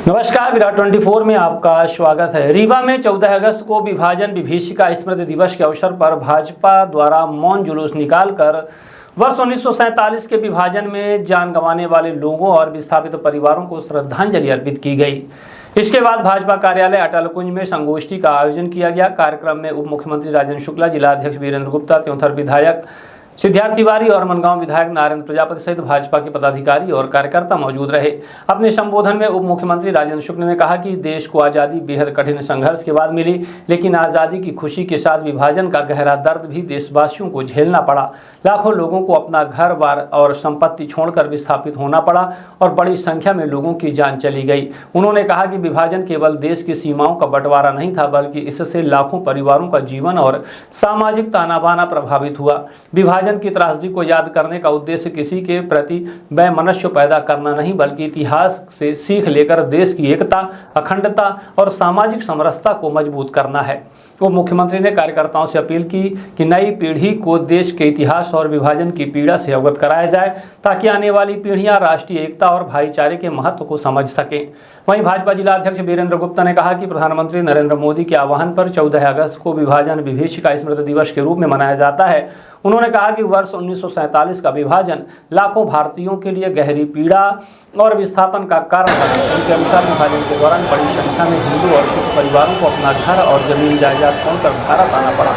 नमस्कार, विराट 24 में आपका स्वागत है। रीवा में 14 अगस्त को विभाजन विभीषिका स्मृति दिवस के अवसर पर भाजपा द्वारा मौन जुलूस निकालकर वर्ष 1947 के विभाजन में जान गंवाने वाले लोगों और विस्थापित परिवारों को श्रद्धांजलि अर्पित की गई। इसके बाद भाजपा कार्यालय अटल कुंज में संगोष्ठी का आयोजन किया गया। कार्यक्रम में उप मुख्यमंत्री राजेंद्र शुक्ला, जिला अध्यक्ष वीरेंद्र गुप्ता, त्योंथर विधायक सिद्धार्थ तिवारी और मनगांव विधायक नारायण प्रजापति सहित भाजपा के पदाधिकारी और कार्यकर्ता मौजूद रहे। अपने संबोधन में उप मुख्यमंत्री राजेंद्र शुक्ला ने कहा कि देश को आज़ादी बेहद कठिन संघर्ष के बाद मिली, लेकिन आज़ादी की खुशी के साथ विभाजन का गहरा दर्द भी देशवासियों को झेलना पड़ा। लाखों लोगों को अपना घर बार और संपत्ति छोड़कर विस्थापित होना पड़ा और बड़ी संख्या में लोगों की जान चली गई। उन्होंने कहा कि विभाजन केवल देश की सीमाओं का बंटवारा नहीं था, बल्कि इससे लाखों परिवारों का जीवन और सामाजिक ताना बाना प्रभावित हुआ। विभाजन की त्रासदी को याद करने का उद्देश्य किसी के प्रति वैमनस्य पैदा करना नहीं, बल्कि इतिहास से सीख लेकर देश की एकता, अखंडता और सामाजिक समरसता को मजबूत करना है। उप मुख्यमंत्री ने कार्यकर्ताओं से अपील की कि नई पीढ़ी को देश के इतिहास और विभाजन की पीड़ा से अवगत कराया जाए, ताकि आने वाली पीढ़ियां राष्ट्रीय एकता और भाईचारे के महत्व को समझ सकें। वहीं भाजपा जिला अध्यक्ष वीरेंद्र गुप्ता ने कहा कि प्रधानमंत्री नरेंद्र मोदी के आह्वान पर 14 अगस्त को विभाजन विभीषिका स्मृति दिवस के रूप में मनाया जाता है। उन्होंने कहा कि वर्ष 1947 का विभाजन लाखों भारतीयों के लिए गहरी पीड़ा और विस्थापन का कारण बना। उनके अनुसार विभाजन के दौरान बड़ी संख्या में हिंदू और सिख परिवारों को अपना घर और जमीन जायदाद छोड़कर भारत आना पड़ा।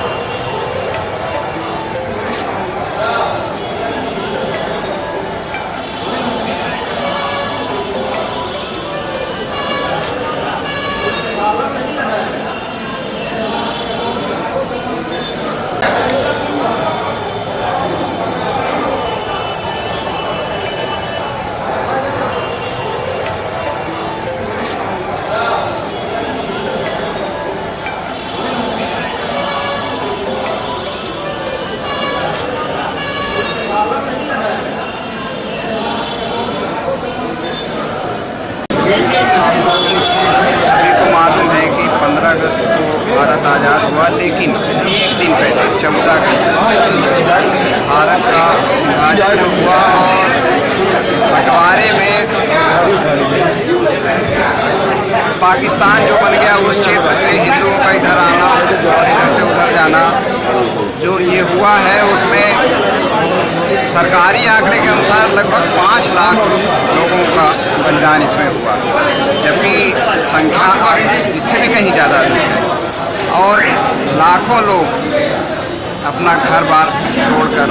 सभी को मालूम है कि 15 अगस्त को भारत आज़ाद हुआ, लेकिन एक दिन पहले 14 अगस्त भारत का विभाजन हुआ और बंटवारे में पाकिस्तान जो बन गया, उस क्षेत्र से हिंदुओं का इधर आना और इधर से उधर जाना जो ये हुआ है, उसमें सरकारी आंकड़े के अनुसार लगभग 5 लाख लोगों का बलिदान इसमें हुआ, जबकि संख्या इससे भी कहीं ज़्यादा है और लाखों लोग अपना घर बार छोड़कर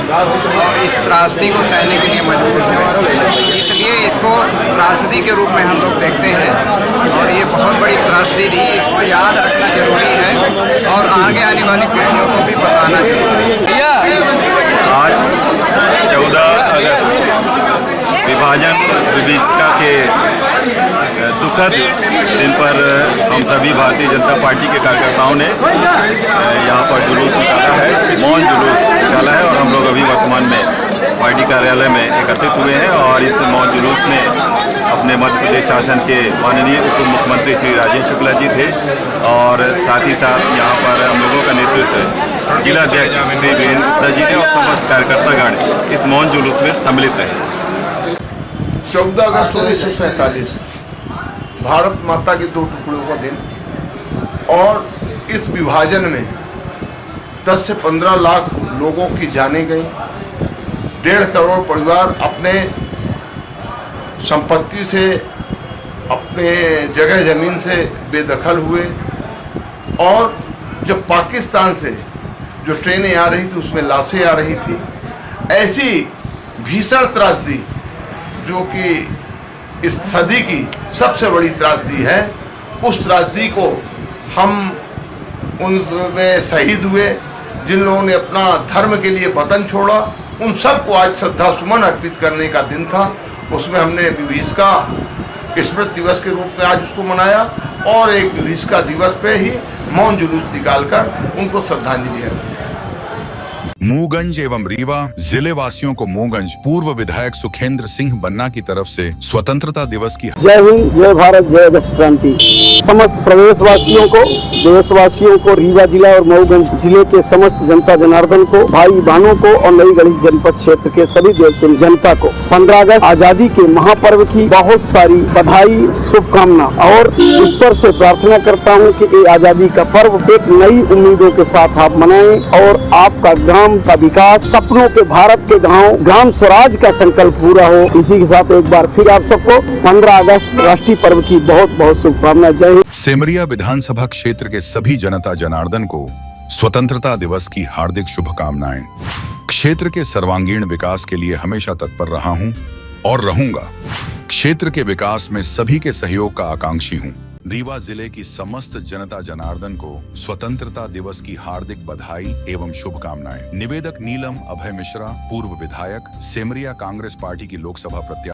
और इस त्रासदी को सहने के लिए मजबूर हुए। इसलिए इसको त्रासदी के रूप में हम लोग देखते हैं और ये बहुत बड़ी त्रासदी थी। इसको याद रखना जरूरी है और आगे आने वाली पीढ़ियों को भी बताना चाहिए। आज 14 अगस्त विभाजन विभीषिका के दुखद दिन पर हम सभी भारतीय जनता पार्टी के कार्यकर्ताओं ने यहाँ पर जुलूस निकाला है, मौन जुलूस निकाला है और हम लोग अभी वर्तमान में पार्टी कार्यालय में एकत्रित हुए हैं और इस मौन जुलूस में अपने मध्य प्रदेश शासन के माननीय उप मुख्यमंत्री श्री राजेंद्र शुक्ला जी थे और साथ ही साथ यहाँ पर हम लोगों का नेतृत्व जिला अध्यक्ष श्री वीरेंद्र गुप्ता जी ने और समस्त कार्यकर्तागण इस मौन जुलूस में सम्मिलित रहे। 14 अगस्त 1947 भारत माता के 2 टुकड़ों का दिन और इस विभाजन में 10 से 15 लाख लोगों की जानें गई। 1.5 करोड़ परिवार अपने संपत्ति से, अपने जगह ज़मीन से बेदखल हुए और जब पाकिस्तान से जो ट्रेनें आ रही थी उसमें लाशें आ रही थी। ऐसी भीषण त्रासदी जो कि इस सदी की सबसे बड़ी त्रासदी है, उस त्रासदी को हम उनमें शहीद हुए जिन लोगों ने अपना धर्म के लिए वतन छोड़ा, उन सबको आज श्रद्धा सुमन अर्पित करने का दिन था। उसमें हमने विभीषिका स्मृति दिवस के रूप में आज उसको मनाया और एक विभीषिका दिवस पे ही मौन जुलूस निकालकर उनको श्रद्धांजलि अर्पित। मूगंज एवं रीवा जिले वासियों को मूगंज पूर्व विधायक सुखेंद्र सिंह बन्ना की तरफ से स्वतंत्रता दिवस की जय हिंद, जय भारत, जय अगस्त क्रांति। समस्त प्रदेशवासियों को, देशवासियों को, रीवा जिला और मऊगंज जिले के समस्त जनता जनार्दन को, भाई बहनों को और नई गढ़ी जनपद क्षेत्र के सभी देवतुल्य जनता को 15 अगस्त आजादी के महापर्व की बहुत सारी बधाई, शुभकामना और ईश्वर से प्रार्थना करता हूं कि ये आजादी का पर्व एक नई उम्मीदों के साथ आप मनाएं और आपका ग्राम का विकास, सपनों के भारत के गांव, ग्राम स्वराज का संकल्प पूरा हो। इसी के साथ एक बार फिर आप सबको 15 अगस्त राष्ट्रीय पर्व की बहुत बहुत शुभकामनाएं। जय हिंद। सेमरिया विधानसभा क्षेत्र के सभी जनता जनार्दन को स्वतंत्रता दिवस की हार्दिक शुभकामनाएं। क्षेत्र के सर्वांगीण विकास के लिए हमेशा तत्पर रहा हूं और रहूंगा। क्षेत्र के विकास में सभी के सहयोग का आकांक्षी हूं। रीवा जिले की समस्त जनता जनार्दन को स्वतंत्रता दिवस की हार्दिक बधाई एवं शुभकामनाएं। निवेदक नीलम अभय मिश्रा, पूर्व विधायक, सेमरिया कांग्रेस पार्टी की लोकसभा प्रत्याशी।